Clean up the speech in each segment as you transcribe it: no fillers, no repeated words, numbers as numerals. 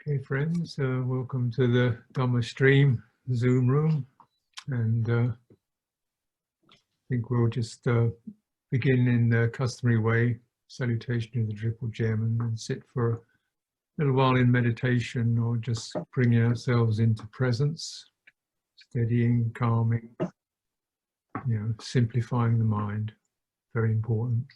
Okay, friends, welcome to the Dhamma stream Zoom room, and I think we'll just begin in the customary way, salutation of the triple gem, and then sit for a little while in meditation or just bringing ourselves into presence, steadying, calming, simplifying the mind. Very important.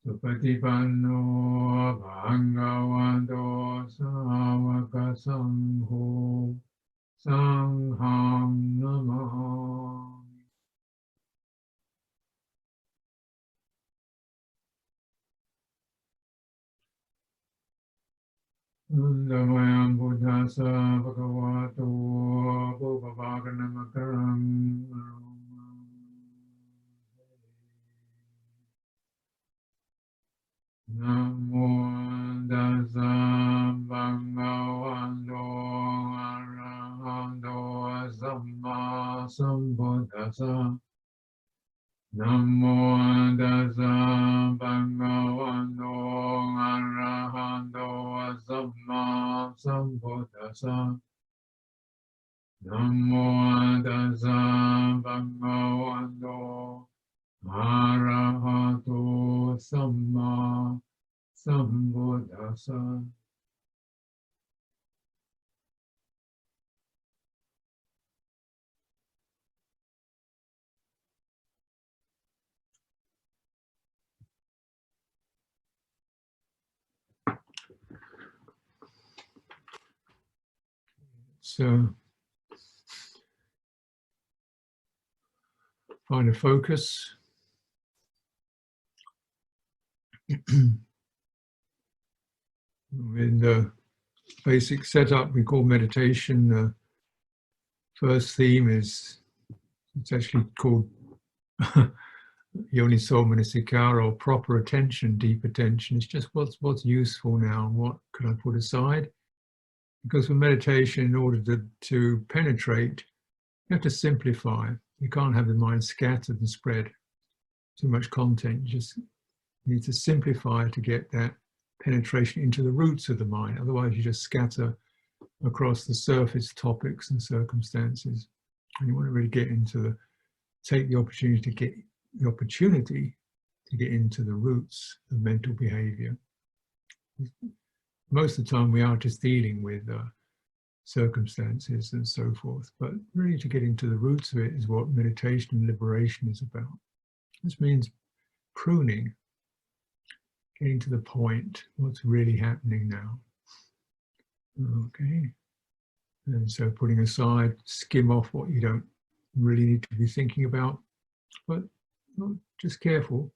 Supatipanno bhagavato sāvaka sangho sangham namāmi. Namayan buddhasa bhagavato bhuvavāganamakaram. Namo tassa bhagavato arahato samma sambuddhassa. Namo tassa bhagavato arahato samma sambuddhassa. Namo tassa bhagavato arahato samma sambuddhassa. dasa. So find a focus. In the basic setup we call meditation, the first theme is, it's actually called Yoniso Manasikara, or proper attention, deep attention. It's just what's useful now, what can I put aside? Because for meditation, in order to penetrate, you have to simplify. You can't have the mind scattered and spread too much content. You just need to simplify to get that penetration into the roots of the mind. Otherwise you just scatter across the surface topics and circumstances. And you want to really get into take the opportunity to get into the roots of mental behavior. Most of the time we are just dealing with circumstances and so forth, but really to get into the roots of it is what meditation and liberation is about. This means pruning, getting to the point, what's really happening now. Okay, and so putting aside, skim off what you don't really need to be thinking about, but just careful,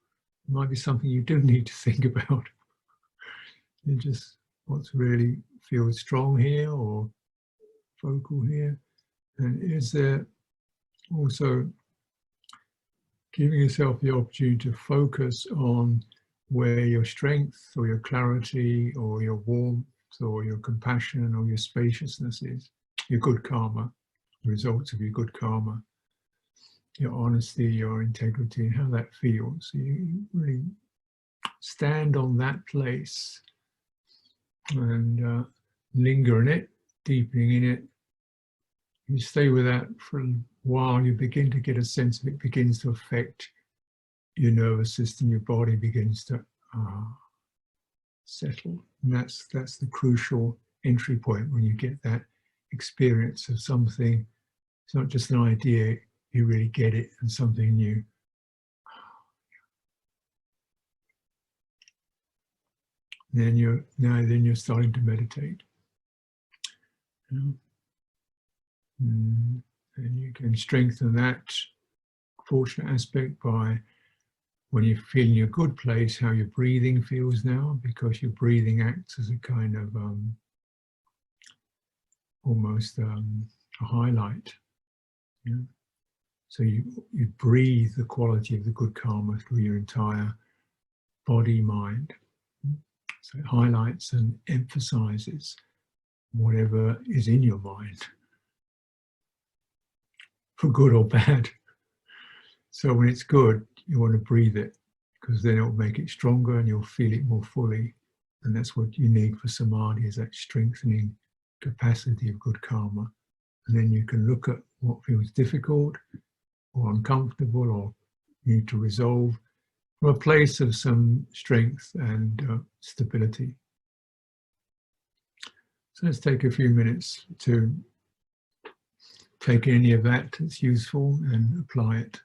it might be something you do need to think about. And just what's really feels strong here or focal here, and is there also giving yourself the opportunity to focus on where your strength or your clarity or your warmth or your compassion or your spaciousness is, your good karma, the results of your good karma, your honesty, your integrity, and how that feels. So you really stand on that place and linger in it, deepening in it. You stay with that for a while, you begin to get a sense of it begins to affect your nervous system, your body begins to settle. And that's the crucial entry point when you get that experience of something. It's not just an idea, you really get it, and something new. Then you're starting to meditate. And you can strengthen that fortunate aspect by, when you feel in your good place, how your breathing feels now, because your breathing acts as a kind of almost a highlight. Yeah? So you breathe the quality of the good karma through your entire body, mind. So it highlights and emphasizes whatever is in your mind, for good or bad. So when it's good, you want to breathe it, because then it will make it stronger and you'll feel it more fully. And that's what you need for samadhi, is that strengthening capacity of good karma. And then you can look at what feels difficult or uncomfortable or need to resolve from a place of some strength and stability. So let's take a few minutes to take any of that that's useful and apply it.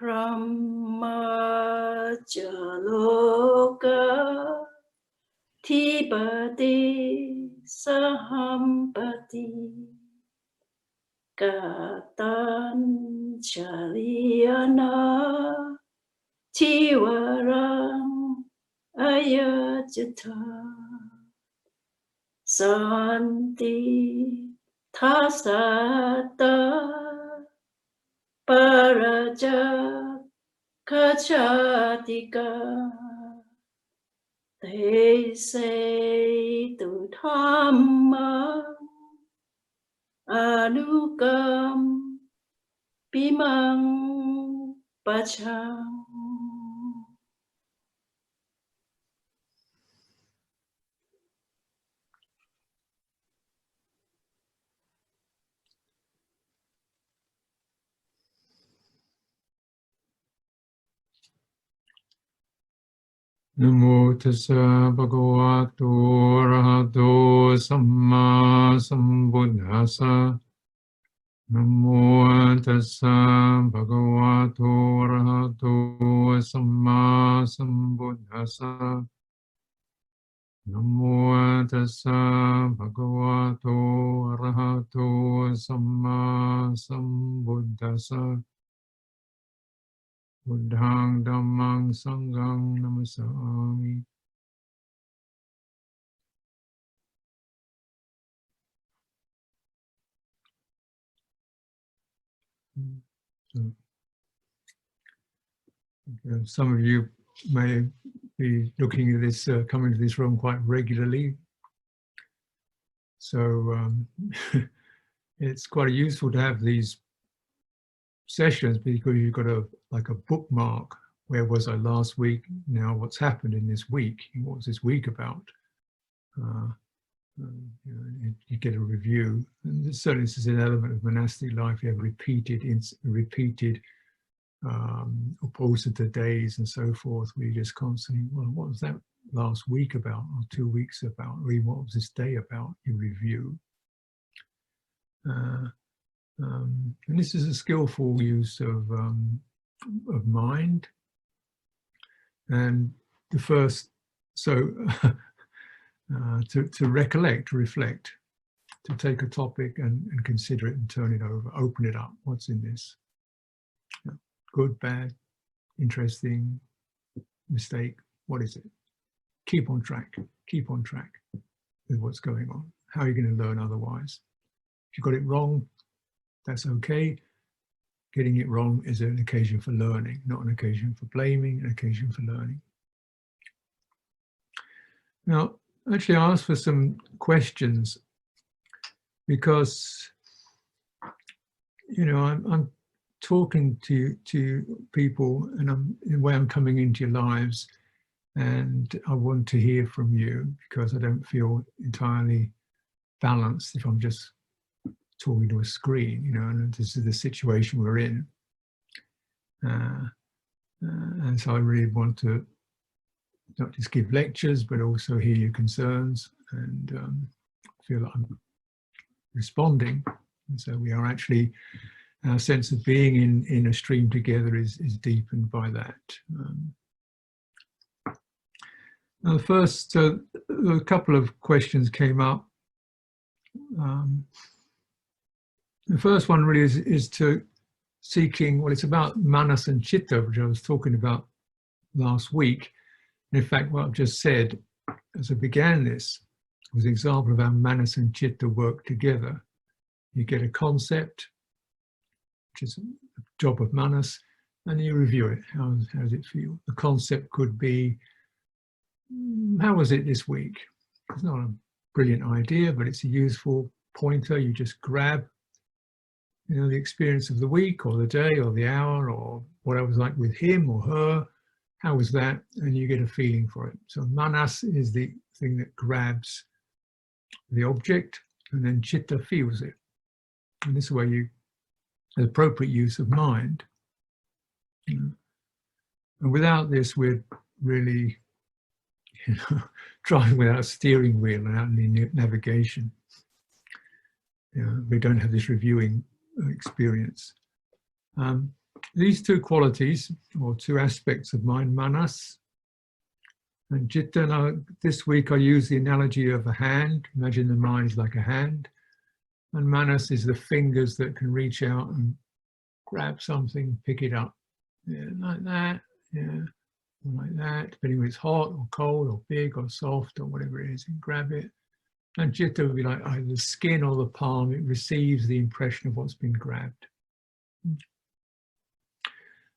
Brahmajaloka Tibati Sahampati Katan Chaliana Tiwaram Ayajata Santi Tasata Paraja Kachatika. They say to Dhamma Anugam Bimang Pacham. Namo tassa bhagavato arahato samma sambuddhassa. Namo tassa bhagavato arahato samma sambuddhassa. Namo tassa bhagavato arahato samma sambuddhassa. Buddhang dhammang sanghang namasami. So, some of you may be looking at this, coming to this room quite regularly. So it's quite useful to have these sessions because you've got like a bookmark. Where was I last week? Now what's happened in this week? What was this week about? You get a review, and certainly this is an element of monastic life. You have repeated opposite days and so forth, where you just constantly, well, what was that last week about, or 2 weeks about, or even what was this day about? You review. And this is a skillful use of mind. And the first, so to recollect, to reflect, to take a topic and consider it and turn it over, open it up. What's in this? Good, bad, interesting, mistake, what is it? Keep on track with what's going on. How are you going to learn otherwise? If you got it wrong, that's okay. Getting it wrong is an occasion for learning, not an occasion for blaming, an occasion for learning. Now, actually, I asked for some questions because, you know, I'm talking to people, and in a way I'm coming into your lives, and I want to hear from you because I don't feel entirely balanced if I'm just talking to a screen, you know, and this is the situation we're in. And so I really want to not just give lectures, but also hear your concerns and feel that I'm responding. And so we are actually, our sense of being in a stream together is deepened by that. Now the first, a couple of questions came up. The first one really is to seeking, well, it's about manas and chitta, which I was talking about last week. And in fact, what I've just said as I began this was an example of how manas and chitta work together. You get a concept, which is a job of manas, and you review it. How does it feel? The concept could be, how was it this week? It's not a brilliant idea, but it's a useful pointer. You just grab, you know, the experience of the week or the day or the hour or what I was like with him or her. How was that? And you get a feeling for it. So manas is the thing that grabs the object, and then chitta feels it. And this way you, an appropriate use of mind. You know. And without this, we're really, you know, driving without a steering wheel and without any navigation. You know, we don't have this reviewing experience. these two qualities, or two aspects of mind, manas and citta. Now, this week I use the analogy of a hand. Imagine the mind is like a hand, and manas is the fingers that can reach out and grab something, pick it up, yeah, like that, yeah, like that, depending if it's hot or cold or big or soft or whatever it is, and grab it. And citta would be like either the skin or the palm. It receives the impression of what's been grabbed.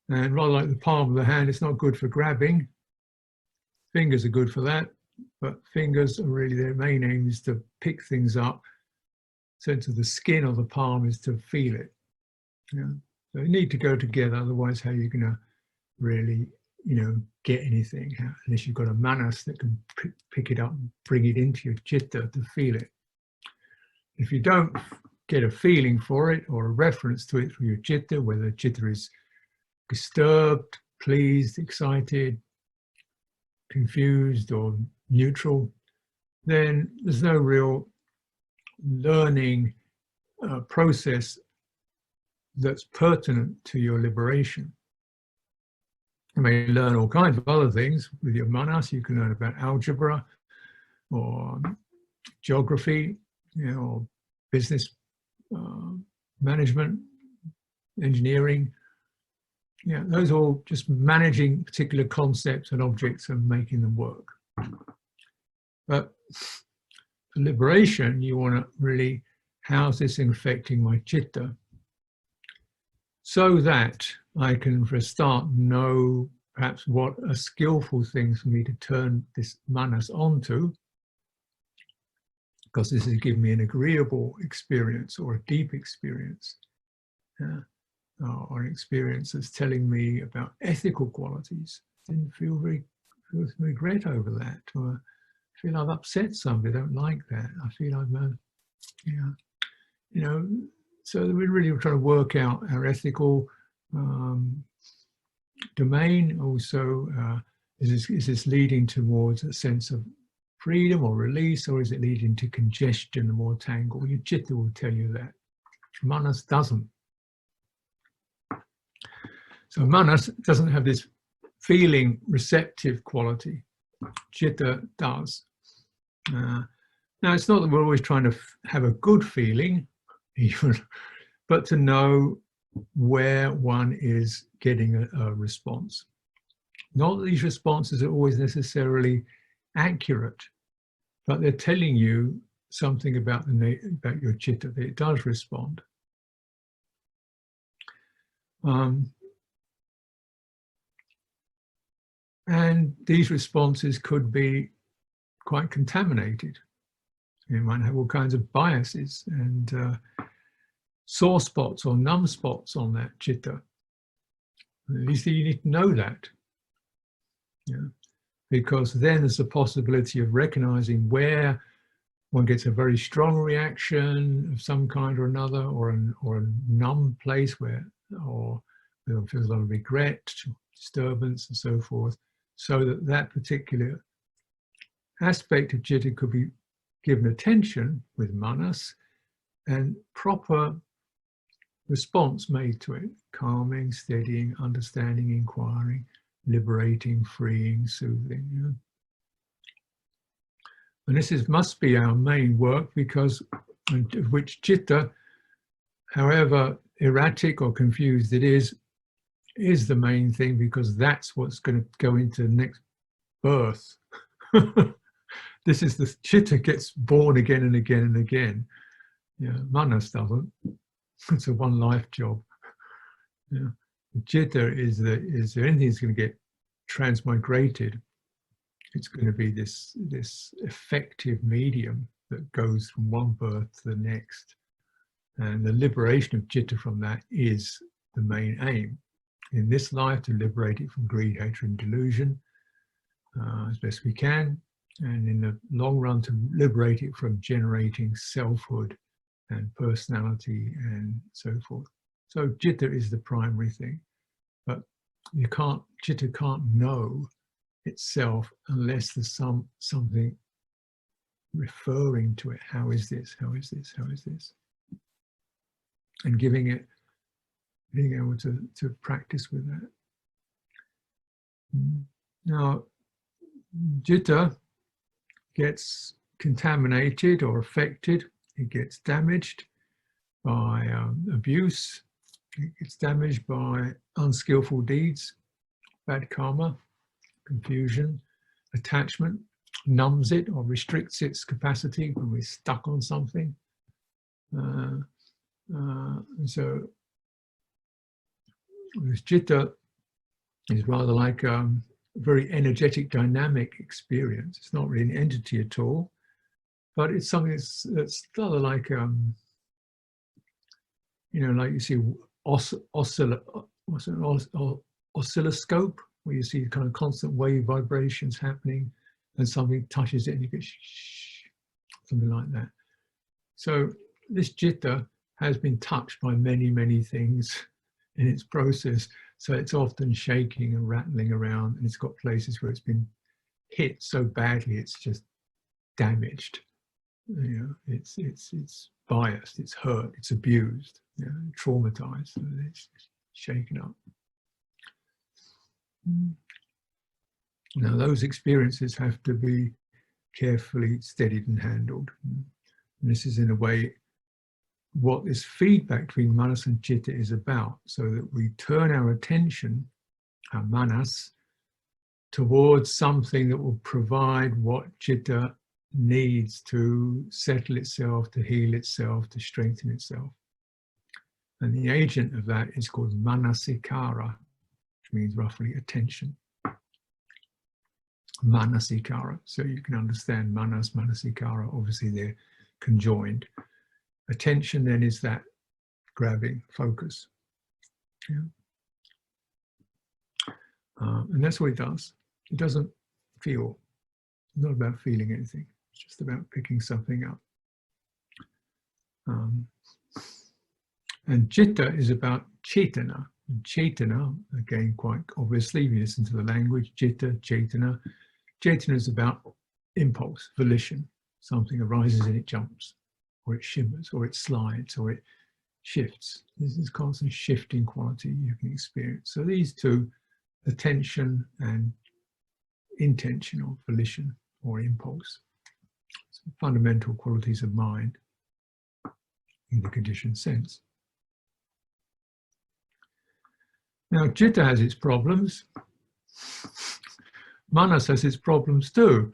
And rather like the palm of the hand, it's not good for grabbing. Fingers are good for that, but fingers are really, their main aim is to pick things up. Sense of the skin or the palm is to feel it. Yeah. So they need to go together, otherwise how are you going to really, get anything, unless you've got a manas that can pick it up and bring it into your citta to feel it. If you don't get a feeling for it or a reference to it through your citta, whether citta is disturbed, pleased, excited, confused or neutral, then there's no real learning process that's pertinent to your liberation. You may learn all kinds of other things with your manas. You can learn about algebra or geography, or business management, engineering. Yeah, those are all just managing particular concepts and objects and making them work. But for liberation, you want to really, how's this affecting my citta? So that I can, for a start, know perhaps what are skillful things for me to turn this manas onto, because this is giving me an agreeable experience or a deep experience, or an experience that's telling me about ethical qualities. Didn't feel regret over that, or feel I've upset somebody, don't like that. I feel I've, so we're really trying to work out our ethical domain. Also, is this leading towards a sense of freedom or release, or is it leading to congestion and more tangle? Your citta will tell you that. Manas doesn't. So manas doesn't have this feeling receptive quality. Citta does. Now, it's not that we're always trying to have a good feeling, even, but to know where one is getting a response. Not that these responses are always necessarily accurate, but they're telling you something about about your citta, that it does respond. And these responses could be quite contaminated. You might have all kinds of biases and sore spots or numb spots on that citta. At least you need to know that, because then there's a possibility of recognizing where one gets a very strong reaction of some kind or another, or a numb place where one feels a lot of regret, disturbance, and so forth, so that particular aspect of citta could be given attention with manas and proper response made to it: calming, steadying, understanding, inquiring, liberating, freeing, soothing. And this must be our main work, because of which citta, however erratic or confused it is the main thing, because that's what's going to go into the next birth. This is the citta gets born again and again and again. Manas doesn't. It's a one life job. Citta is there anything that's going to get transmigrated, it's going to be this effective medium that goes from one birth to the next. And the liberation of citta from that is the main aim. In this life, to liberate it from greed, hatred, and delusion as best we can. And in the long run, to liberate it from generating selfhood and personality and so forth. So citta is the primary thing, but citta can't know itself unless there's something referring to it. How is this? How is this? How is this? And giving it being able to practice with that. Now, citta gets contaminated or affected, it gets damaged by abuse, it gets damaged by unskillful deeds, bad karma, confusion, attachment, numbs it or restricts its capacity when we're stuck on something. So this citta is rather like a very energetic, dynamic experience. It's not really an entity at all, but it's something that's rather like, you know, like you see oscilloscope, where you see kind of constant wave vibrations happening, and something touches it and you get something like that. So this citta has been touched by many, many things in its process. So it's often shaking and rattling around, and it's got places where it's been hit so badly it's just damaged. You know, it's biased, it's hurt, it's abused, you know, traumatized, so it's shaken up. Now those experiences have to be carefully steadied and handled. And this is in a way what this feedback between manas and citta is about, so that we turn our attention, our manas, towards something that will provide what citta needs to settle itself, to heal itself, to strengthen itself. And the agent of that is called manasikara, which means roughly attention. Manasikara. So you can understand manas, manasikara, obviously they're conjoined. Attention then is that grabbing, focus. Yeah. And that's what it does. It doesn't feel. It's not about feeling anything. It's just about picking something up. And citta is about cetana. And cetana, again, quite obviously, if you listen to the language, citta, cetana. Cetana is about impulse, volition. Something arises and it jumps, or it shimmers, or it slides, or it shifts. This is constant shifting quality you can experience. So these two, attention and intention or volition or impulse, so fundamental qualities of mind in the conditioned sense. Now, citta has its problems. Manas has its problems too,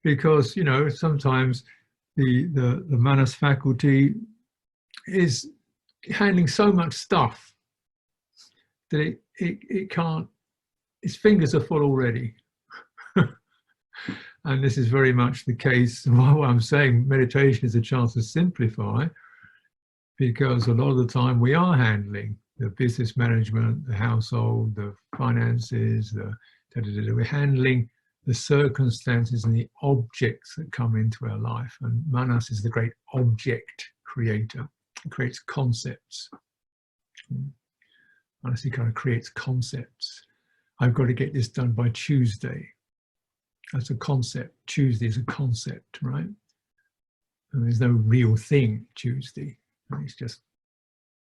because, you know, sometimes the manas faculty is handling so much stuff that it can't, its fingers are full already. And this is very much the case. What I'm saying, meditation is a chance to simplify, because a lot of the time we are handling the business management, the household, the finances, we're handling the circumstances and the objects that come into our life. And manas is the great object creator. It creates concepts. Manas kind of creates concepts. I've got to get this done by Tuesday. That's a concept. Tuesday is a concept, right? And there's no real thing, Tuesday. It's just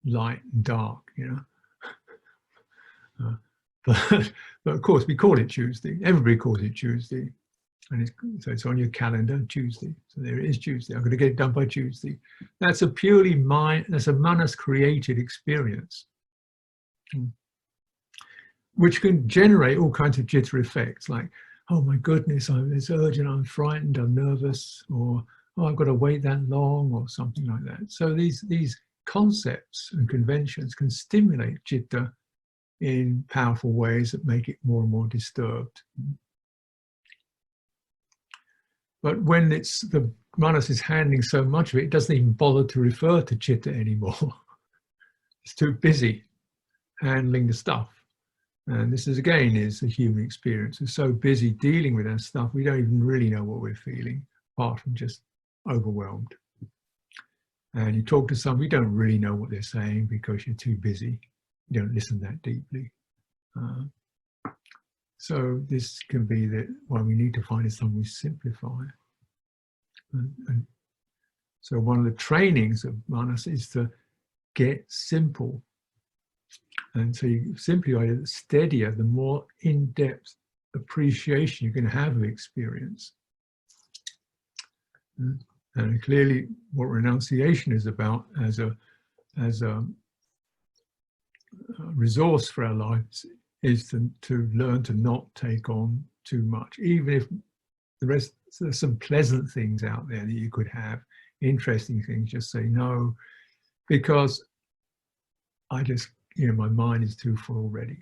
light and dark, you know. But of course, we call it Tuesday. Everybody calls it Tuesday. And so it's on your calendar, Tuesday. So there it is, Tuesday. I'm going to get it done by Tuesday. That's a purely mind, that's a manas created experience, which can generate all kinds of jitter effects, like, oh my goodness, it's urgent, I'm frightened, I'm nervous, or oh, I've got to wait that long, or something like that. So these concepts and conventions can stimulate citta in powerful ways that make it more and more disturbed. But when the manas is handling so much of it, it doesn't even bother to refer to citta anymore. It's too busy handling the stuff. And this is, again, is a human experience. We're so busy dealing with our stuff, we don't even really know what we're feeling, apart from just overwhelmed. And you talk to someone, you don't really know what they're saying because you're too busy. You don't listen that deeply. So this can be that what we need to find is something we simplify. And so one of the trainings of manas is to get simple. And so you simply the steadier, the more in-depth appreciation you can have of experience. And clearly what renunciation is about as a resource for our lives is to learn to not take on too much, even if there's some pleasant things out there that you could have, interesting things. Just say no, because I just, my mind is too full already.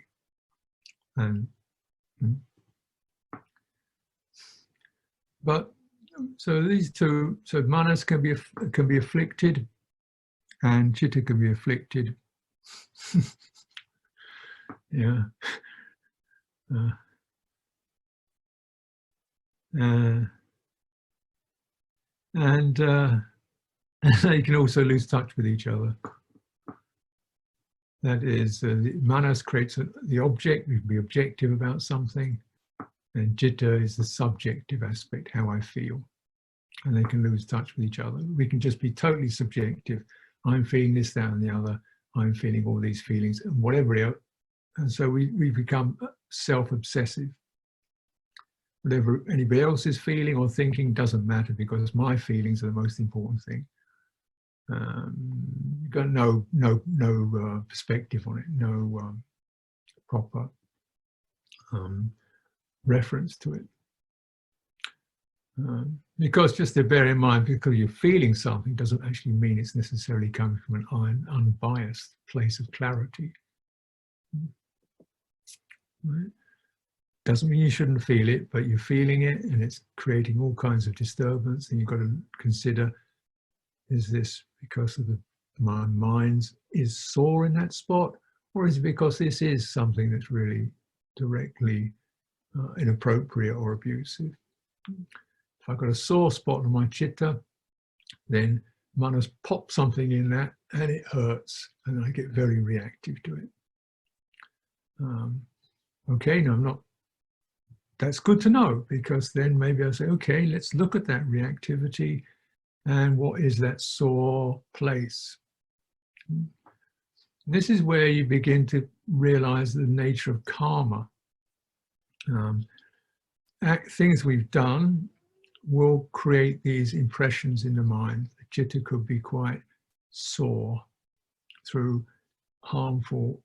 And but so these two, so manas can be afflicted, and chitta can be afflicted. Yeah. And they can also lose touch with each other. That is, the manas creates the object. We can be objective about something, and citta is the subjective aspect, how I feel. And they can lose touch with each other. We can just be totally subjective. I'm feeling this, that, and the other. I'm feeling all these feelings, and whatever else. And so we become self-obsessive. Whatever anybody else is feeling or thinking doesn't matter, because my feelings are the most important thing. You've got no perspective on it, no proper reference to it. Because just to bear in mind, because you're feeling something doesn't actually mean it's necessarily coming from an unbiased place of clarity. Right? Doesn't mean you shouldn't feel it, but you're feeling it and it's creating all kinds of disturbance, and you've got to consider, is this because of my mind is sore in that spot, or is it because this is something that's really directly inappropriate or abusive? If I've got a sore spot on my chitta, then manas pop something in that and it hurts, and I get very reactive to it. Okay, no, I'm not. That's good to know, because then maybe I'll say, okay, let's look at that reactivity and what is that sore place. This is where you begin to realize the nature of karma. Things we've done will create these impressions in the mind. The citta could be quite sore through harmful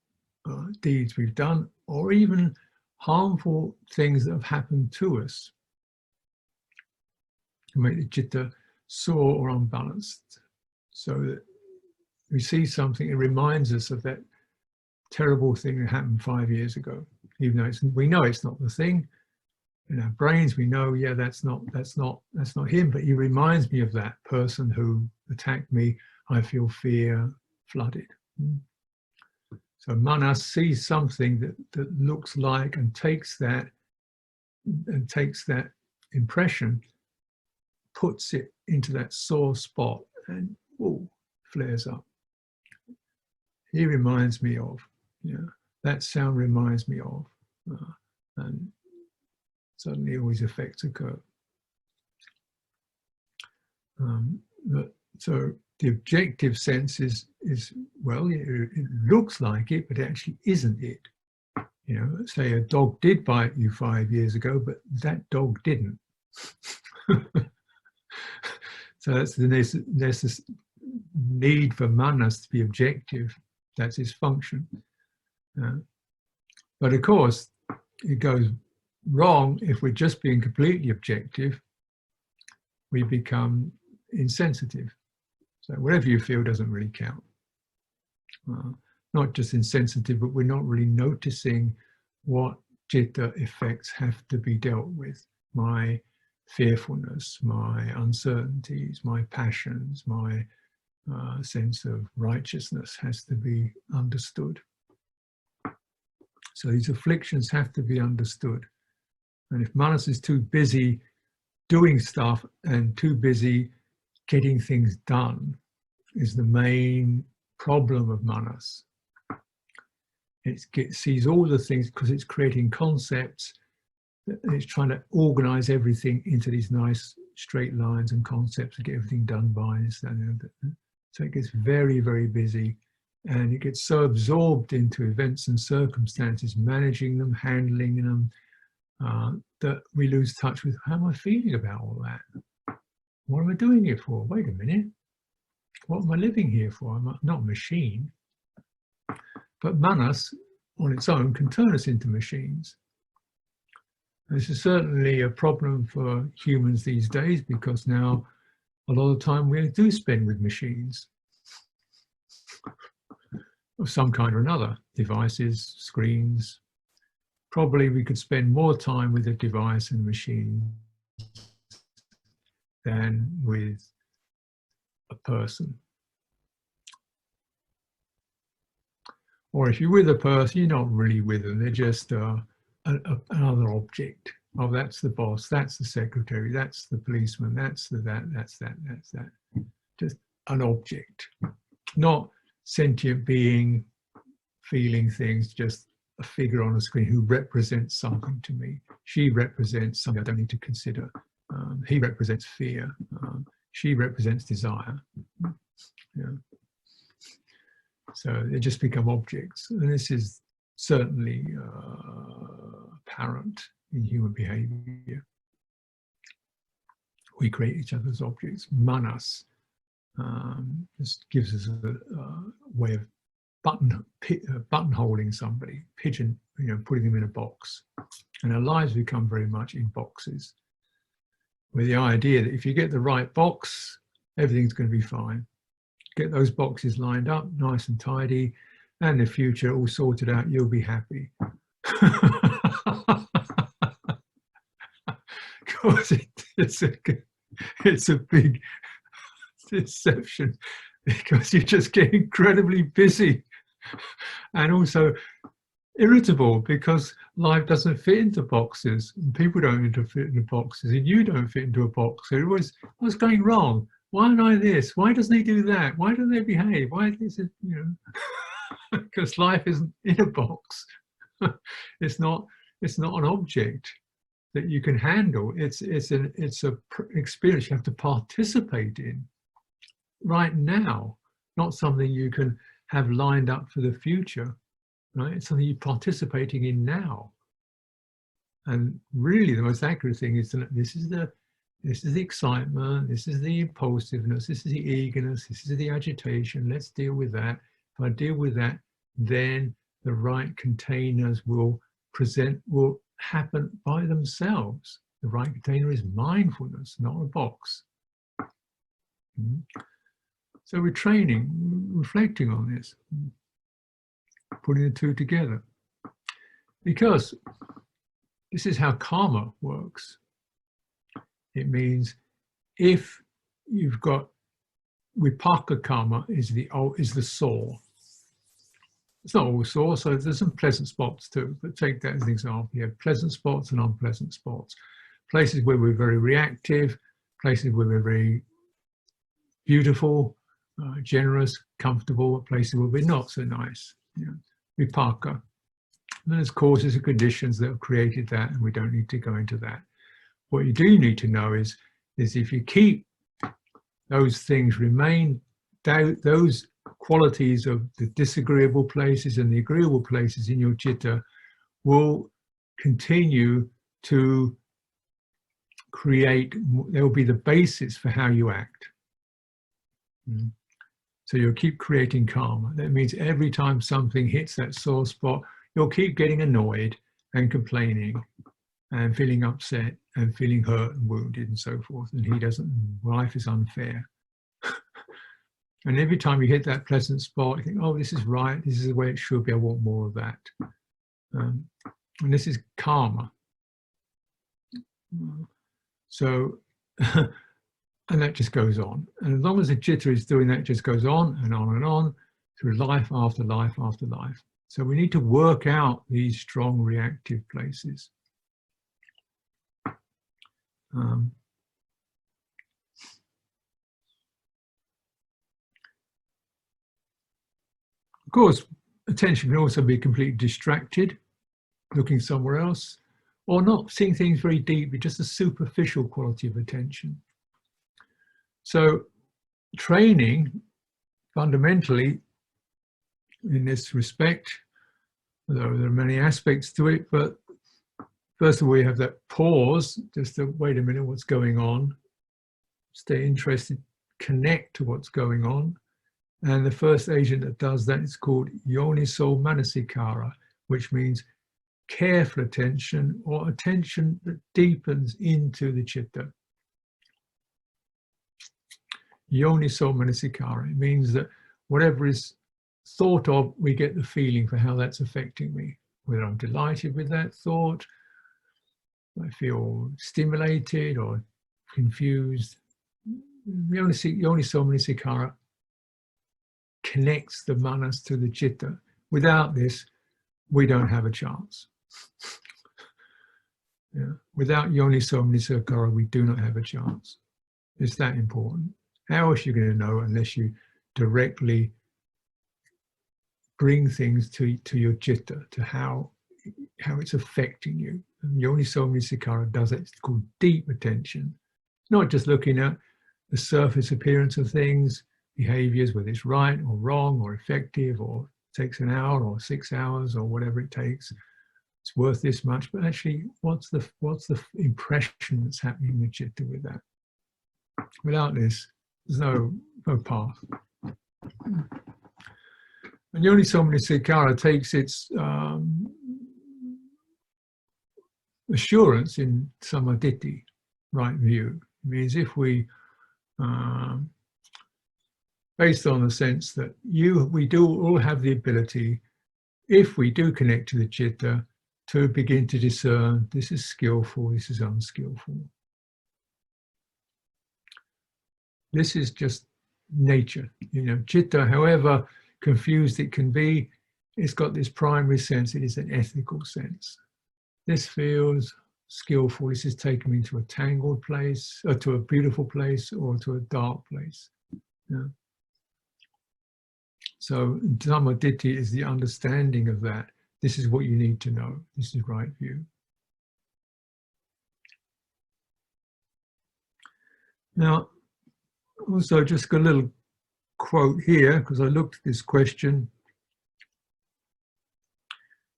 deeds we've done, or even harmful things that have happened to us, to make the citta sore or unbalanced. So that we see something, it reminds us of that terrible thing that happened 5 years ago, even though we know it's not the thing. In our brains, we know, yeah, that's not him, but he reminds me of that person who attacked me. I feel fear flooded. So manas sees something that looks like, and takes that impression, puts it into that sore spot, and flares up. He reminds me of, that sound reminds me of, and suddenly all these effects occur. So the objective sense is well, it looks like it, but it actually isn't it. Say a dog did bite you 5 years ago, but that dog didn't. So that's the need for manas to be objective. That's its function. But of course, it goes wrong if we're just being completely objective. We become insensitive. So whatever you feel doesn't really count. Not just insensitive, but we're not really noticing what citta effects have to be dealt with. My fearfulness, my uncertainties, my passions, my sense of righteousness has to be understood. So these afflictions have to be understood. And if manas is too busy doing stuff and too busy getting things done, is the main problem of manas. It sees all the things, because it's creating concepts, and it's trying to organize everything into these nice straight lines and concepts to get everything done by. So it gets very, very busy And it gets so absorbed into events and circumstances, managing them, handling them, that we lose touch with how am I feeling about all that? What am I doing it for? Wait a minute. What am I living here for? I'm not a machine. But manas on its own can turn us into machines. This is certainly a problem for humans these days, because now a lot of the time we do spend with machines of some kind or another, devices, screens. Probably we could spend more time with a device and machine than with a person. Or if you're with a person, you're not really with them, they're just another object. Oh, that's the boss, that's the secretary, that's the policeman, that's the that's that. Just an object, not sentient being, feeling things, just a figure on a screen who represents something to me. She represents something I don't need to consider. He represents fear. She represents desire. Yeah. So they just become objects. And this is certainly apparent in human behavior. We create each other's objects. Manas just gives us a way of buttonholing somebody, putting them in a box. And our lives become very much in boxes, with the idea that if you get the right box, everything's going to be fine. Get those boxes lined up, nice and tidy, and the future all sorted out, you'll be happy. Because it's a big deception, because you just get incredibly busy and also irritable, because life doesn't fit into boxes, and people don't fit into boxes, and you don't fit into a box. So what's going wrong? Why am I this? Why doesn't he do that? Why don't they behave? Why is it, because life isn't in a box. It's not an object that you can handle. It's an experience you have to participate in right now, not something you can have lined up for the future, right? It's something you're participating in now. And really the most accurate thing is that this is the excitement, this is the impulsiveness, this is the eagerness, this is the agitation. Let's deal with that. If I deal with that, then the right containers will happen by themselves. The right container is mindfulness, not a box. So we're training, reflecting on this, putting the two together. Because this is how karma works. It means if you've got vipaka karma is the sore. It's not all sore, so there's some pleasant spots too, but take that as an example. You have pleasant spots and unpleasant spots. Places where we're very reactive, places where we're very beautiful, generous, comfortable, places where we're not so nice. Vipaka. And there's causes and conditions that have created that, and we don't need to go into that. What you do need to know is if you keep those things remain, those qualities of the disagreeable places and the agreeable places in your citta will continue to create, they will be the basis for how you act. So you'll keep creating karma. That means every time something hits that sore spot, you'll keep getting annoyed and complaining and feeling upset and feeling hurt and wounded and so forth. And life is unfair. And every time you hit that pleasant spot, you think, oh, this is right, this is the way it should be, I want more of that. And this is karma. So, and that just goes on. And as long as the citta is doing that, it just goes on and on through life after life after life. So we need to work out these strong reactive places. Of course, attention can also be completely distracted, looking somewhere else, or not seeing things very deeply, just a superficial quality of attention. So training fundamentally in this respect, although there are many aspects to it. But first of all, we have that pause, just to wait a minute, what's going on? Stay interested, connect to what's going on. And the first agent that does that is called yoniso manasikara, which means careful attention, or attention that deepens into the citta. Yoniso manasikara, it means that whatever is thought of, we get the feeling for how that's affecting me. Whether I'm delighted with that thought, I feel stimulated or confused. Yoniso manasikara connects the manas to the citta. Without this, we don't have a chance. Yeah. Without yoniso manasikara, we do not have a chance. It's that important. How else are you going to know unless you directly bring things to your citta, to how it's affecting you? And yoniso manasikara does it. It's called deep attention. It's not just looking at the surface appearance of things, behaviors, whether it's right or wrong or effective or takes an hour or 6 hours or whatever it takes. It's worth this much, but actually, what's the impression that's happening in the citta with that? Without this, there's no path. And yoniso manasikara takes its assurance in samadhi, right view. It means if we based on the sense that we do all have the ability, if we do connect to the citta, to begin to discern this is skillful, this is unskillful. This is just nature. You know, citta, however confused it can be, it's got this primary sense, it is an ethical sense. This feels skillful, this is taken me to a tangled place, or to a beautiful place, or to a dark place. Yeah. So Dhamma Ditti is the understanding of that. This is what you need to know. This is right view. Now, also just got a little quote here, because I looked at this question.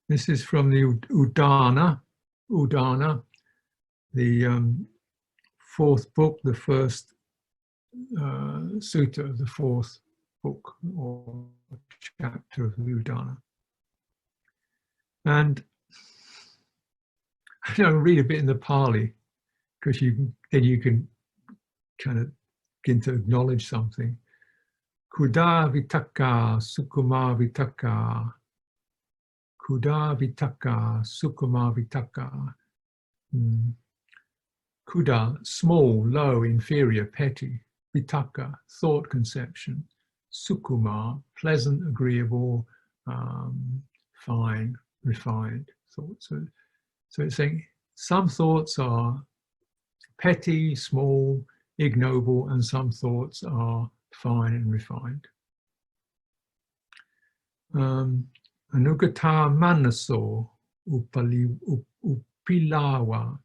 This is from the Udana, the fourth book, the first sutta of the fourth book or chapter of the Udana. And I read a bit in the Pali, because then you can kind of begin to acknowledge something. Kuda vitaka, sukuma vitaka. Kuda vitaka, sukuma vitaka. Kuda, small, low, inferior, petty. Vitaka, thought conception. Sukuma, pleasant, agreeable, fine, refined thought. So it's saying some thoughts are petty, small, ignoble, and some thoughts are fine and refined. Anugata manaso upilawa.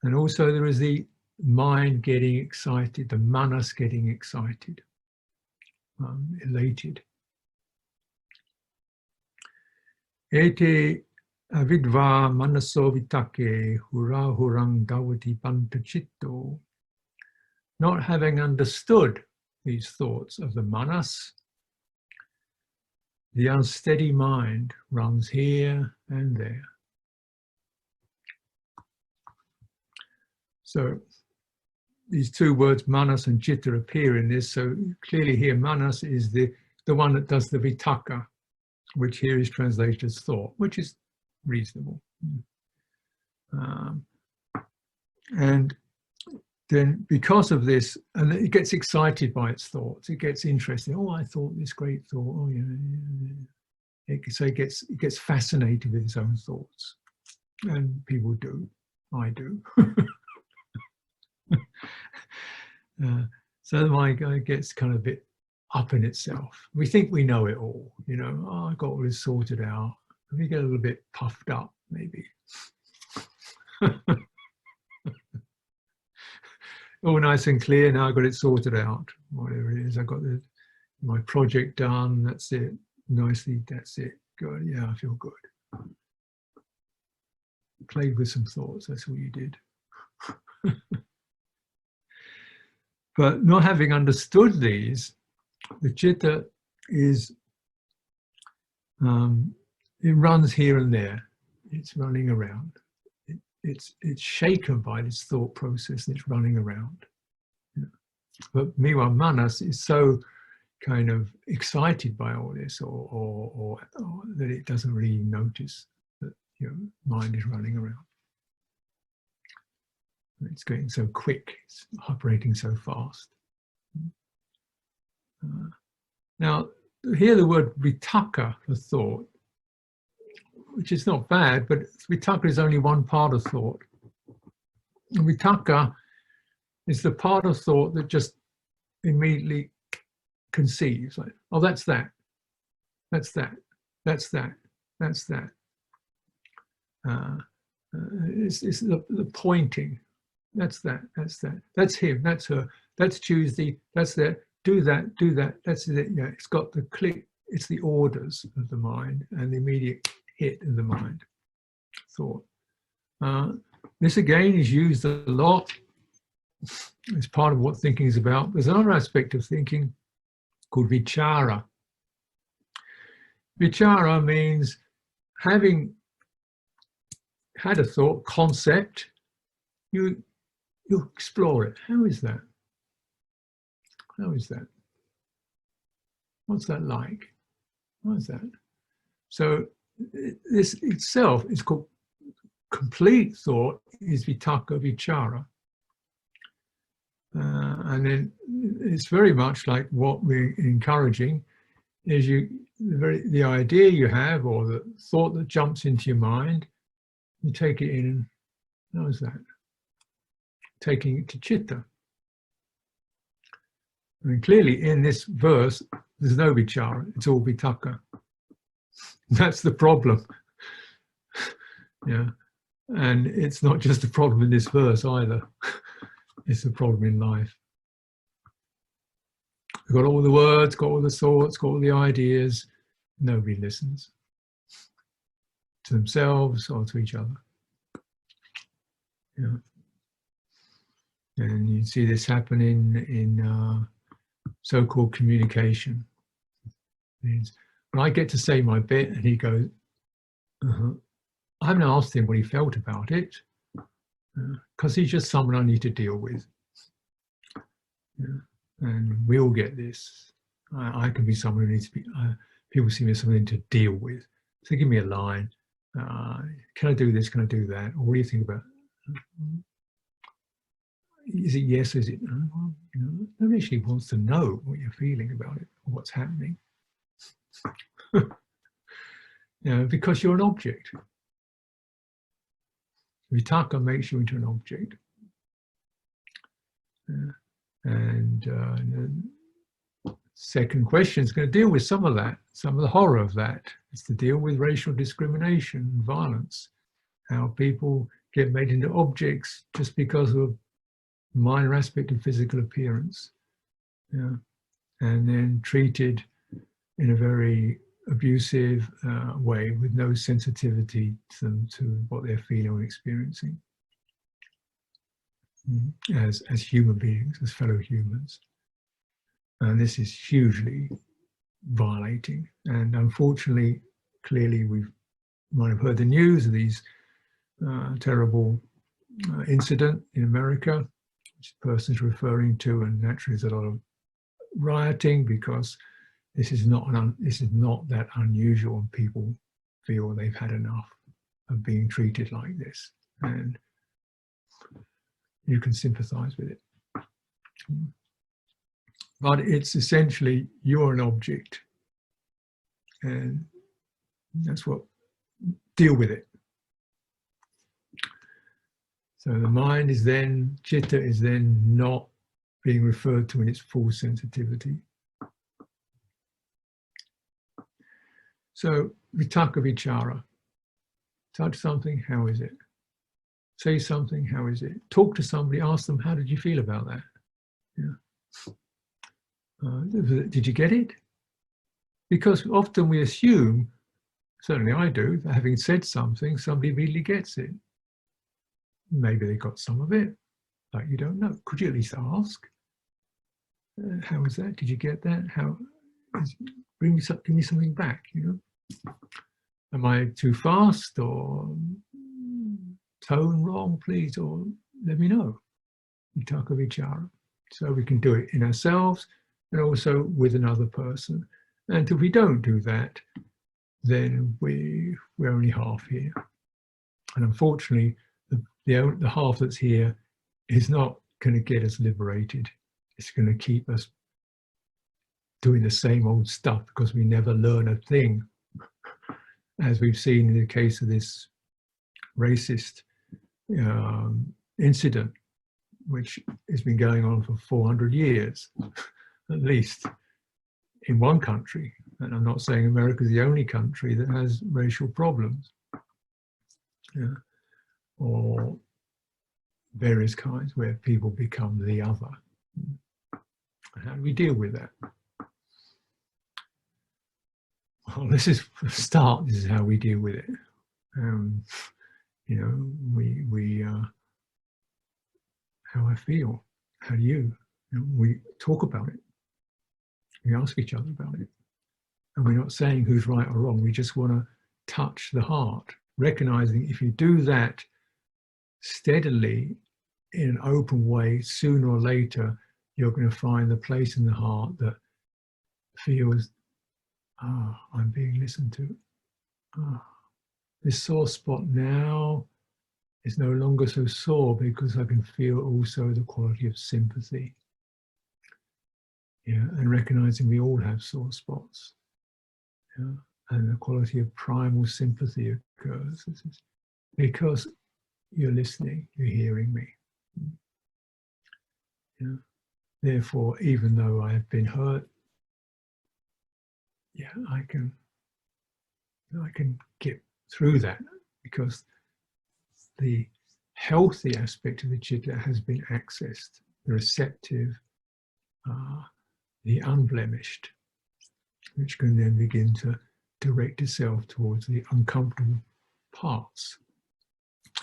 And also there is the mind getting excited, the manas getting excited, elated. Ete avidva manaso vitake hura hurang dawati pantachitto. Not having understood these thoughts of the manas, the unsteady mind runs here and there. So these two words, manas and citta, appear in this. So clearly here, manas is the one that does the vitaka, which here is translated as thought, which is reasonable. And then because of this, and it gets excited by its thoughts, it gets interested. Oh, I thought this great thought. Oh, yeah. So it gets fascinated with its own thoughts. And people do. I do. So the mind gets kind of a bit up in itself. We think we know it all, oh, I got all this sorted out. We get a little bit puffed up, maybe. All nice and clear, now I've got it sorted out, whatever it is. I've got my project done, that's it. nicely. That's it. Good. Yeah, I feel good. Played with some thoughts. That's what you did. But not having understood these, the citta is, it runs here and there. It's running around. It's shaken by this thought process and it's running around. Yeah. But meanwhile, manas is so kind of excited by all this, or that it doesn't really notice that mind is running around. It's getting so quick, it's operating so fast. Now, here the word vitakka for thought, which is not bad, but vitakka is only one part of thought. And vitakka is the part of thought that just immediately conceives, like, oh, that's that, that's that, that's that, that's that. It's the pointing. That's that, that's that, that's him, that's her, that's Tuesday, that's that, do that, that's it. Yeah, it's got the click, it's the orders of the mind and the immediate hit of the mind, thought. This again is used a lot. It's part of what thinking is about. There's another aspect of thinking called vichara. Vichara means having had a thought, concept, you explore it. How is that? How is that? What's that like? What is that? So this itself is called complete thought, is vitakka vichara. And then it's very much like what we're encouraging is the idea you have or the thought that jumps into your mind, you take it in and how is that? Taking it to citta. I mean, clearly in this verse, there's no vichara, it's all vitakka. That's the problem. Yeah. And it's not just a problem in this verse either. It's a problem in life. We've got all the words, got all the thoughts, got all the ideas. Nobody listens to themselves or to each other. Yeah. And you see this happening in so-called communication. It means when I get to say my bit and he goes, I haven't asked him what he felt about it because he's just someone I need to deal with. Yeah. And we all get this. I can be someone who needs to be, people see me as something to deal with. So give me a line. Can I do this? Can I do that? Or what do you think about it? Is it yes? Is it no? Well, nobody actually wants to know what you're feeling about it or what's happening. Because you're an object. Vitakka makes you into an object. And the second question is going to deal with some of that, some of the horror of that. It's to deal with racial discrimination and violence, how people get made into objects just because of a minor aspect of physical appearance, and then treated in a very abusive way with no sensitivity to what they're feeling or experiencing as human beings, as fellow humans. And this is hugely violating. And unfortunately, clearly we might have heard the news of these terrible incident in America, which the person is referring to, and naturally there's a lot of rioting because this is not that unusual, and people feel they've had enough of being treated like this, and you can sympathize with it. But it's essentially you're an object, and that's what, deal with it. So the mind is then, citta is then not being referred to in its full sensitivity. So vitakka vichara, touch something, how is it? Say something, how is it? Talk to somebody, ask them, how did you feel about that? Yeah. Did you get it? Because often we assume, certainly I do, that having said something, somebody immediately gets it. Maybe they got some of it, but you don't know. Could you at least ask? How was that? Did you get that? Give me something back, you know? Am I too fast or tone wrong, please? Or let me know. We talk of each other. So we can do it in ourselves and also with another person. And if we don't do that, then we're only half here. And unfortunately, the half that's here is not going to get us liberated. It's going to keep us doing the same old stuff because we never learn a thing. As we've seen in the case of this racist incident, which has been going on for 400 years, at least in one country. And I'm not saying America is the only country that has racial problems, or various kinds where people become the other. How do we deal with that? Well, this is for a start. This is how we deal with it. You know, how I feel. How do you? We talk about it. We ask each other about it. And we're not saying who's right or wrong. We just want to touch the heart, recognizing if you do that steadily in an open way, sooner or later, you're going to find the place in the heart that feels, I'm being listened to. This sore spot now is no longer so sore because I can feel also the quality of sympathy. Yeah, and recognizing we all have sore spots. Yeah, and the quality of primal sympathy occurs. This is because you're listening, you're hearing me. Yeah. Therefore, even though I have been hurt, yeah, I can get through that because the healthy aspect of the citta has been accessed, the receptive, the unblemished, which can then begin to direct itself towards the uncomfortable parts.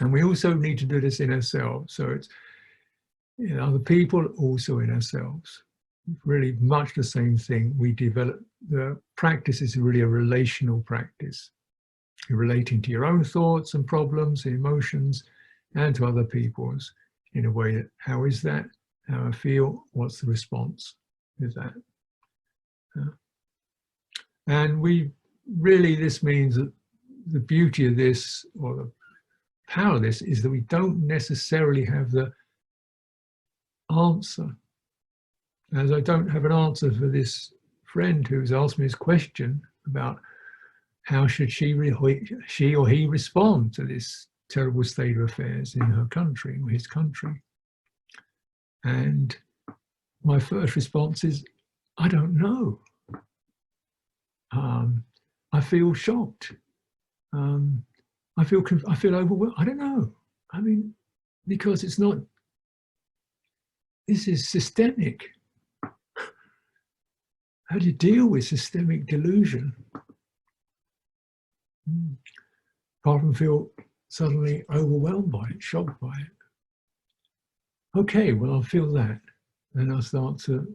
And we also need to do this in ourselves. So it's in other people, also in ourselves. Really much the same thing. We develop, the practice is really a relational practice. You're relating to your own thoughts and problems, emotions, and to other people's in a way that, how is that? How I feel? What's the response? Is that? And we really, this means that the beauty of this, or the power of this, is that we don't necessarily have the answer. As I don't have an answer for this friend who's asked me this question about how should she or he respond to this terrible state of affairs in her country or his country. And my first response is, I don't know. I feel shocked. I feel overwhelmed. I don't know. I mean, because it's not, this is systemic. How do you deal with systemic delusion? Apart from feel suddenly overwhelmed by it, shocked by it. Okay, well, I'll feel that. Then I'll start to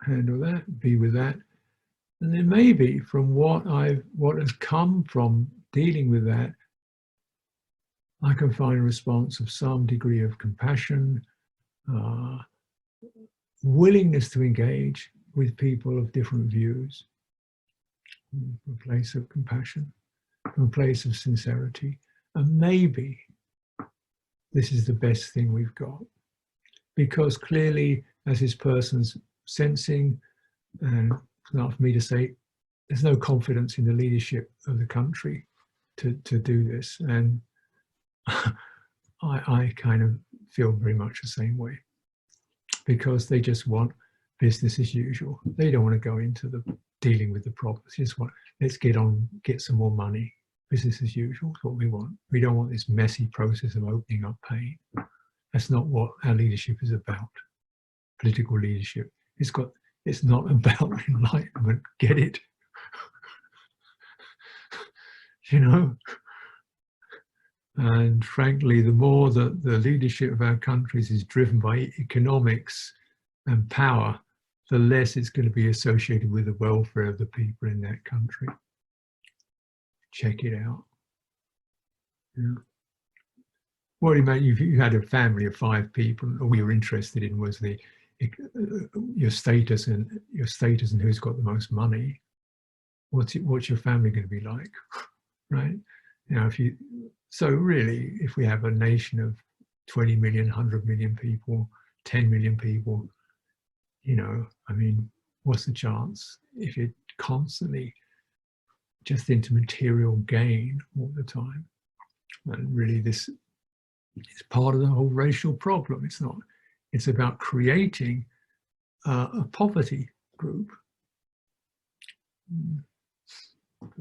handle that, be with that. And then maybe from what has come from dealing with that, I can find a response of some degree of compassion, willingness to engage with people of different views, from a place of compassion, from a place of sincerity. And maybe this is the best thing we've got. Because clearly, as this person's sensing, and it's not for me to say, there's no confidence in the leadership of the country to do this. And I kind of feel very much the same way. Because they just want business as usual. They don't want to go into the dealing with the problems. They just want, let's get some more money. Business as usual is what we want. We don't want this messy process of opening up pain. That's not what our leadership is about. Political leadership. It's not about enlightenment. Get it? You know? And frankly, the more that the leadership of our countries is driven by economics and power, the less it's going to be associated with the welfare of the people in that country. Check it out. Yeah. What do you mean? You had a family of 5 people. All you were interested in was your status and who's got the most money. What's your family going to be like, right? You know, so really, if we have a nation of 20 million, 100 million people, 10 million people, you know, I mean, what's the chance if you're constantly just into material gain all the time? And really, this is part of the whole racial problem. It's not. It's about creating a poverty group.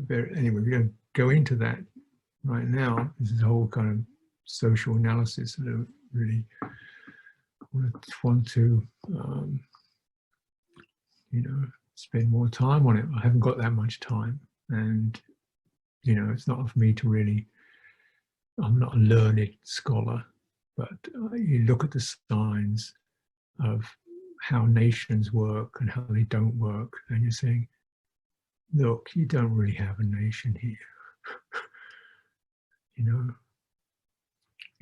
Anyway, we don't go into that right now. This is a whole kind of social analysis that I really want to, you know, spend more time on it. I haven't got that much time, and you know, it's not for me to really. I'm not a learned scholar, but you look at the signs of how nations work and how they don't work, and you're saying, look, you don't really have a nation here. You know,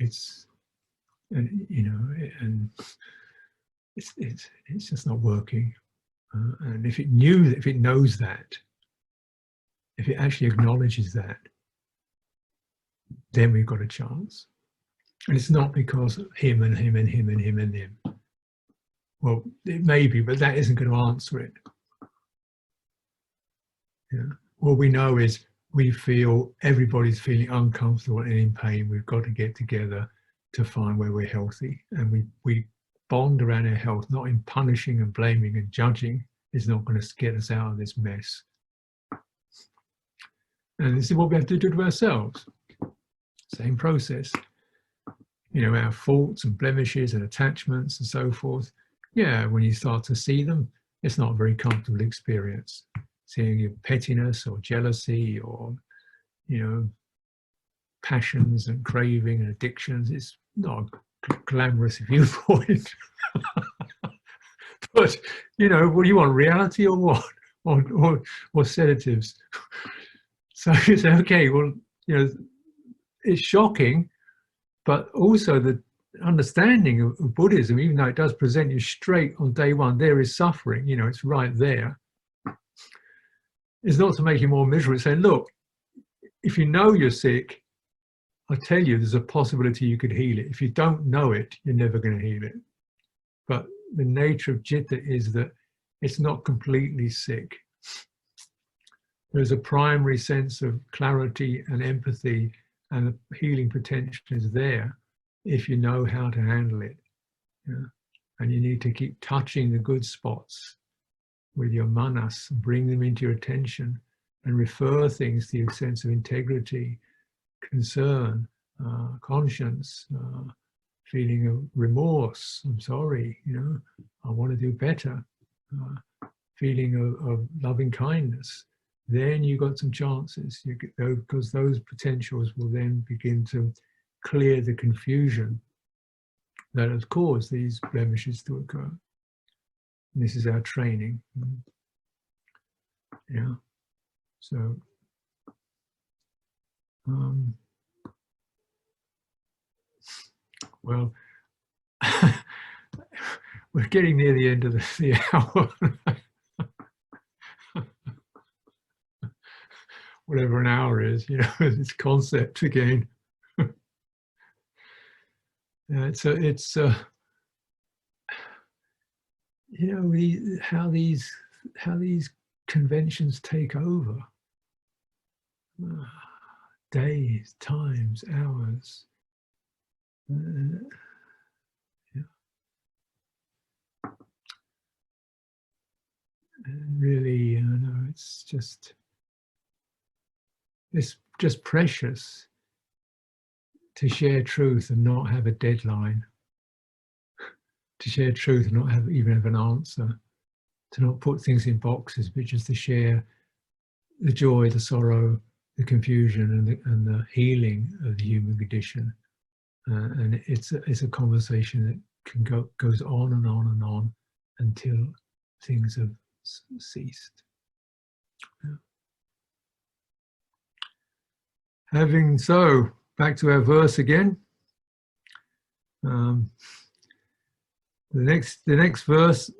it's, and you know, and it's just not working. And if it knows that, if it actually acknowledges that, then we've got a chance. And it's not because of him and him and him and him and him. Well, it may be, but that isn't going to answer it. Yeah. All we know is everybody's feeling uncomfortable and in pain. We've got to get together to find where we're healthy. And we bond around our health, not in punishing and blaming and judging. Is not going to get us out of this mess. And this is what we have to do to ourselves. Same process. You know, our faults and blemishes and attachments and so forth. Yeah, when you start to see them, it's not a very comfortable experience. Seeing your pettiness or jealousy or, you know, passions and craving and addictions, it's not a glamorous viewpoint. But, you know, what do you want, reality or what? Or sedatives? So you say, okay, well, you know, it's shocking, but also the understanding of Buddhism, even though it does present you straight on day one, there is suffering, you know, it's right there. It's not to make you more miserable. It's saying, look, if you know you're sick, I tell you, there's a possibility you could heal it. If you don't know it, you're never going to heal it. But the nature of citta is that it's not completely sick. There's a primary sense of clarity and empathy, and the healing potential is there if you know how to handle it. Yeah? And you need to keep touching the good spots with your manas, bring them into your attention and refer things to your sense of integrity, concern, conscience, feeling of remorse, I'm sorry, you know, I want to do better, feeling of loving kindness. Then you got some chances, because those potentials will then begin to clear the confusion that has caused these blemishes to occur. And this is our training. Yeah. So, well, we're getting near the end of the hour. Whatever an hour is, you know, it's concept again. It's you know, how these conventions take over. Days, times, hours. Yeah. And really, you know, it's just precious to share truth and not have a deadline. To share truth and not even have an answer. to not put things in boxes, but just to share the joy, the sorrow, the confusion, and the healing of the human condition. And it's a conversation that goes on and on and on until things have ceased. Yeah. Having so, back to our verse again. The next verse,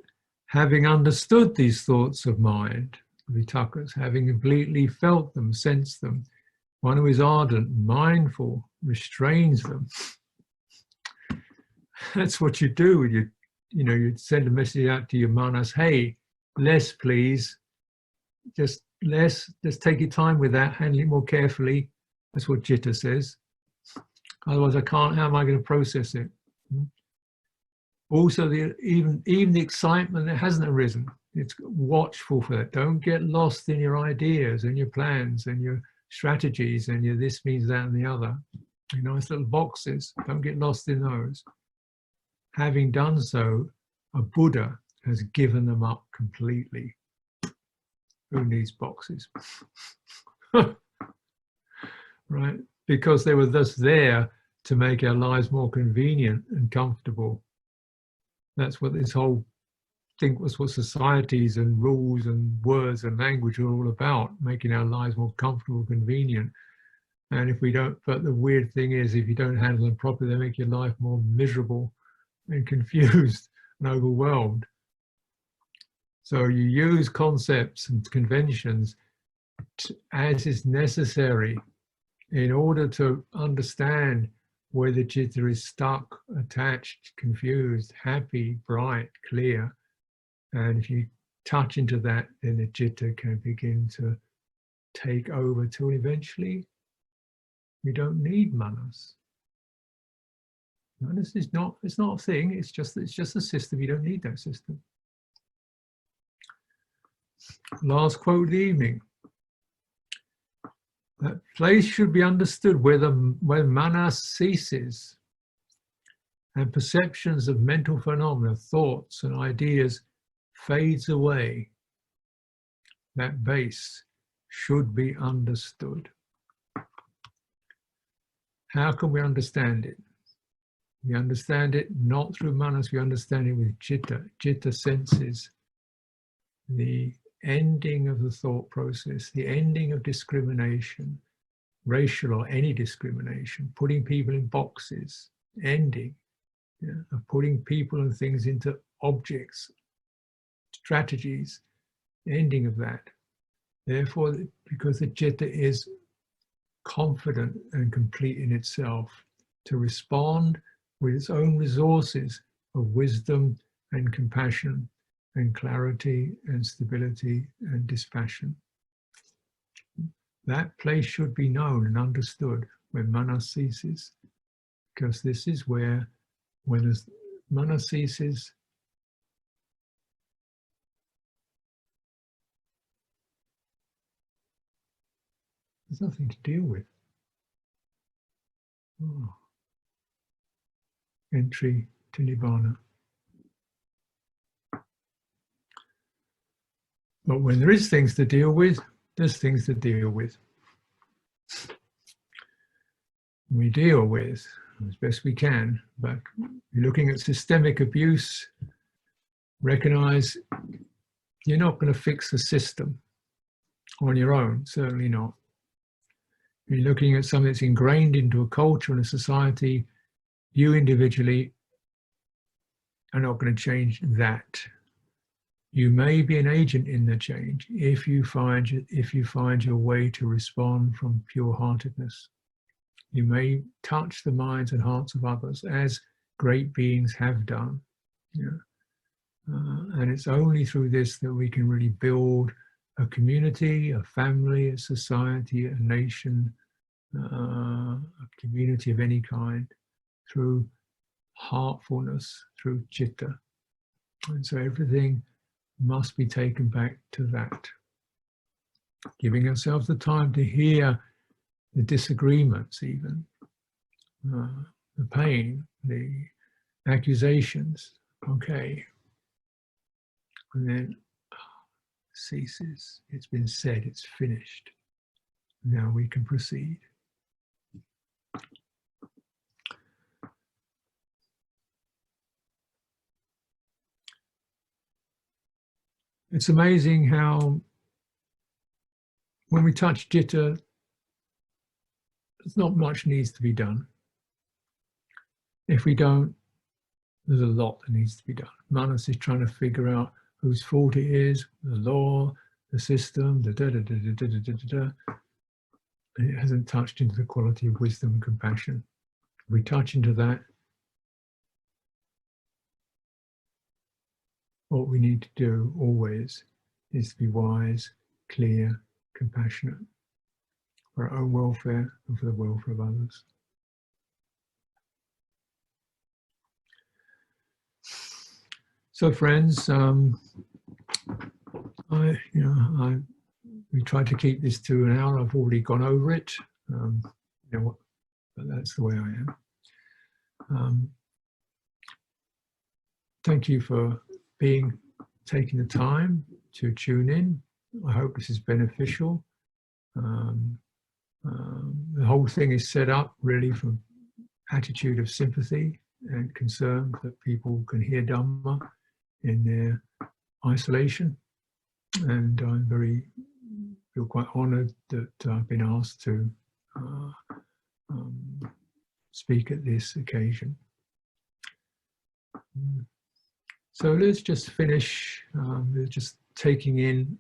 having understood these thoughts of mind, vitakas, having completely felt them, sensed them, one who is ardent, mindful, restrains them. That's what you do with you send a message out to your manas, hey, less please, just less, just take your time with that, handle it more carefully. That's what Citta says. Otherwise I can't, how am I going to process it? Also, even the excitement that hasn't arisen, it's watchful for that. Don't get lost in your ideas and your plans and your strategies and your this means that and the other. Nice little boxes, don't get lost in those. Having done so, a Buddha has given them up completely. Who needs boxes? Right? Because they were thus there to make our lives more convenient and comfortable. That's what this whole thing was, what societies and rules and words and language are all about, making our lives more comfortable, convenient. And if we don't, but the weird thing is, if you don't handle them properly, they make your life more miserable and confused and overwhelmed. So you use concepts and conventions as is necessary in order to understand where the citta is stuck, attached, confused, happy, bright, clear. And if you touch into that, then the citta can begin to take over till eventually you don't need manas. Manas is not, it's not a thing, it's just a system. You don't need that system. Last quote of the evening. That place should be understood when manas ceases and perceptions of mental phenomena, thoughts and ideas fades away. That base should be understood. How can we understand it? We understand it not through manas, we understand it with citta. Citta senses the ending of the thought process, the ending of discrimination, racial or any discrimination, putting people in boxes, ending, of putting people and things into objects, strategies, ending of that. Therefore, because the citta is confident and complete in itself to respond with its own resources of wisdom and compassion and clarity and stability and dispassion. That place should be known and understood when manas ceases, because this is where, when manas ceases, there's nothing to deal with. Oh. Entry to Nibbana. But when there is things to deal with, there's things to deal with. We deal with as best we can, but looking at systemic abuse, recognize you're not going to fix the system on your own, certainly not. You're looking at something that's ingrained into a culture and a society, you individually are not going to change that. You may be an agent in the change if you find your way to respond from pure-heartedness. You may touch the minds and hearts of others as great beings have done. And it's only through this that we can really build a community, a family, a society, a nation, a community of any kind, through heartfulness, through citta. And so everything must be taken back to that. Giving ourselves the time to hear the disagreements even, the pain, the accusations, okay. And then ceases. It's been said, it's finished. Now we can proceed. It's amazing how when we touch citta, there's not much needs to be done. If we don't, there's a lot that needs to be done. Manas is trying to figure out whose fault it is, the law, the system, and it hasn't touched into the quality of wisdom and compassion. If we touch into that, what we need to do always is to be wise, clear, compassionate for our own welfare and for the welfare of others. So friends, we tried to keep this to an hour. I've already gone over it. But that's the way I am. Thank you for taking the time to tune in. I hope this is beneficial. The whole thing is set up really from attitude of sympathy and concern that people can hear Dhamma in their isolation. And I feel quite honoured that I've been asked to speak at this occasion. So let's just finish just taking in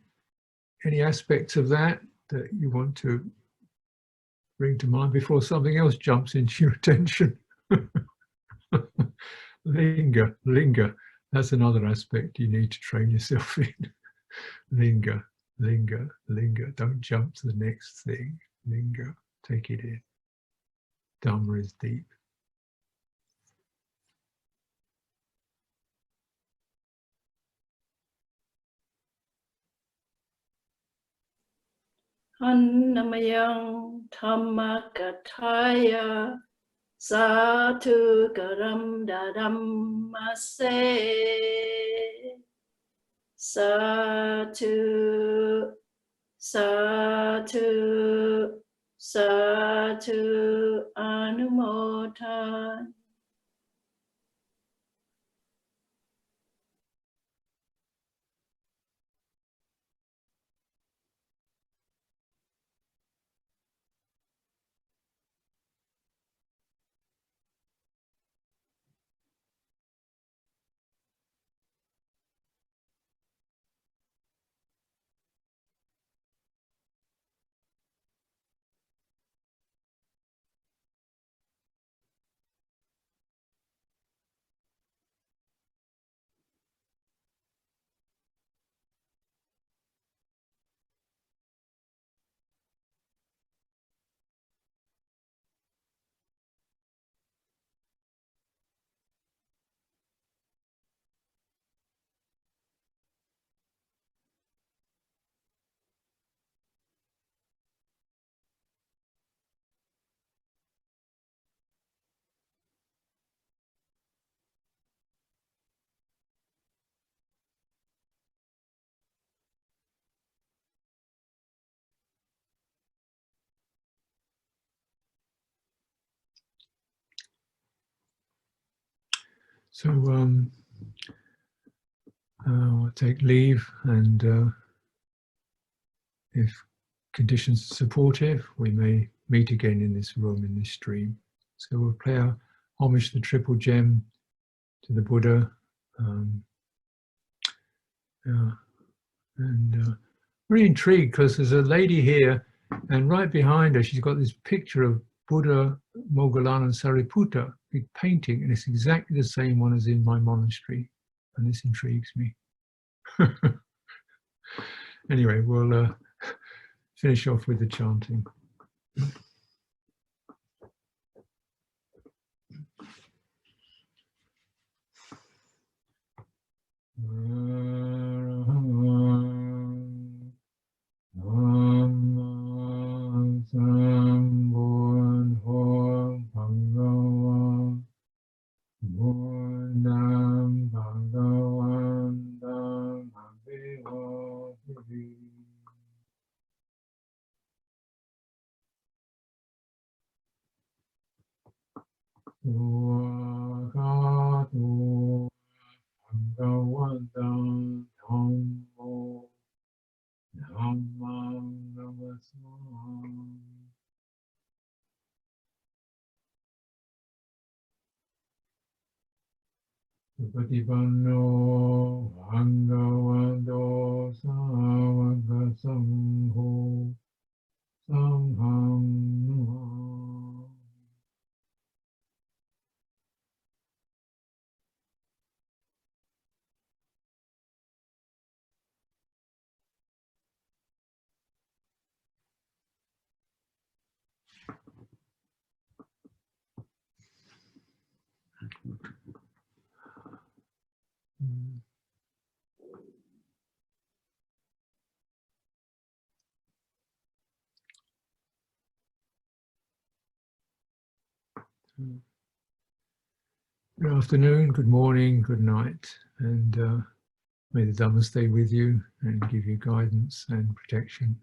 any aspects of that you want to bring to mind before something else jumps into your attention. Linger. That's another aspect you need to train yourself in. Linger. Don't jump to the next thing. Linger. Take it in. Dhamma is deep. Annamayang Dhammakatthaya Satu Karam Dadamase Satu Anumodan. So I'll take leave, and if conditions are supportive, we may meet again in this room, in this stream. So we'll pay our homage to the triple gem, to the Buddha, and very intrigued because there's a lady here, and right behind her she's got this picture of Buddha, Moggallana and Sariputta, big painting, and it's exactly the same one as in my monastery, and this intrigues me. Anyway, we'll finish off with the chanting. Bhagavato Bhagavatam Dhammo Dhammam Namassami. Patipanno Bhagavato Sāvaka Sangho Sangham Namāmi. Good afternoon, good morning, good night, and may the Dhamma stay with you and give you guidance and protection.